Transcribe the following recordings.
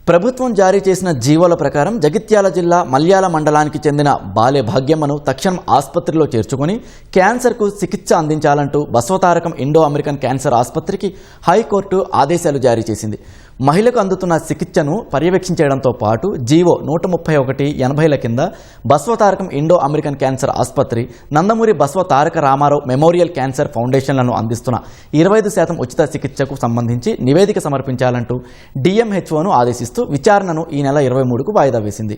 ప్రభుత్వం జారీ చేసిన జీవోల ప్రకారం జగిత్యాల జిల్లా మల్యాల మండలానికి చెందిన బాలె భాగ్యమ్మను తక్షణం ఆసుపత్రిలో చేర్చుకుని క్యాన్సర్కు చికిత్స అందించాలంటూ బసవతారకం ఇండో అమెరికన్ క్యాన్సర్ ఆసుపత్రికి హైకోర్టు ఆదేశాలు జారీ చేసింది. మహిళకు అందుతున్న చికిత్సను పర్యవేక్షించడంతో పాటు జీవో 131/80 కింద బసవతారకం ఇండో అమెరికన్ క్యాన్సర్ ఆసుపత్రి, నందమూరి బసవతారక రామారావు మెమోరియల్ క్యాన్సర్ ఫౌండేషన్లను అందిస్తున్న 25% ఉచిత చికిత్సకు సంబంధించి నివేదిక సమర్పించాలంటూ డిఎంహెచ్ఓను ఆదేశిస్తూ విచారణను ఈ నెల 23కు వాయిదా వేసింది.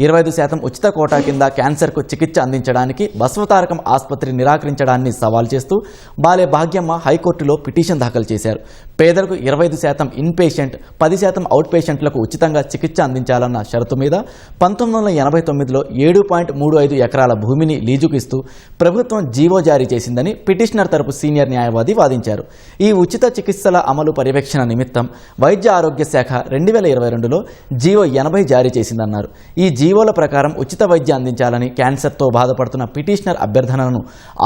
25% ఉచిత కోటా కింద క్యాన్సర్కు చికిత్స అందించడానికి బసవతారకం ఆసుపత్రి నిరాకరించడాన్ని సవాల్ చేస్తూ బాలె భాగ్యమ్మ హైకోర్టులో పిటిషన్ దాఖలు చేశారు. పేదలకు 25% ఇన్ పేషెంట్, 10% అవుట్ పేషెంట్లకు ఉచితంగా చికిత్స అందించాలన్న షరతు మీద 1989లో 7.35 ఎకరాల భూమిని లీజుకు ఇస్తూ ప్రభుత్వం జీవో జారీ చేసిందని పిటిషనర్ తరపు సీనియర్ న్యాయవాది వాదించారు. ఈ ఉచిత చికిత్సల అమలు పర్యవేక్షణ నిమిత్తం వైద్య ఆరోగ్య శాఖ 2022లో జీవో 80 జారీ చేసిందన్నారు. ఈ జీవోల ప్రకారం ఉచిత వైద్యం అందించాలని క్యాన్సర్తో బాధపడుతున్న పిటిషనర్ అభ్యర్థనను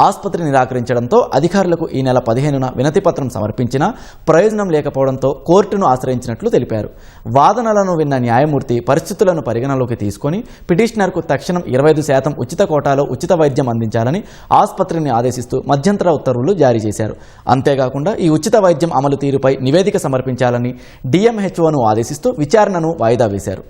ఆసుపత్రి నిరాకరించడంతో అధికారులకు ఈ నెల 15న వినతిపత్రం సమర్పించినా ప్రయోజనం లేకపోవడంతో కోర్టును ఆశ్రయించినట్లు తెలిపారు. వాదనలను విన్న న్యాయమూర్తి పరిస్థితులను పరిగణలోకి తీసుకుని పిటిషనర్కు తక్షణం 25% ఉచిత కోటాలో ఉచిత వైద్యం అందించాలని ఆసుపత్రిని ఆదేశిస్తూ మధ్యంతర ఉత్తర్వులు జారీ చేశారు. అంతేకాకుండా ఈ ఉచిత వైద్యం అమలు తీరుపై నివేదిక సమర్పించాలని డిఎంహెచ్ఓను ఆదేశిస్తూ విచారణను వాయిదా వేశారు.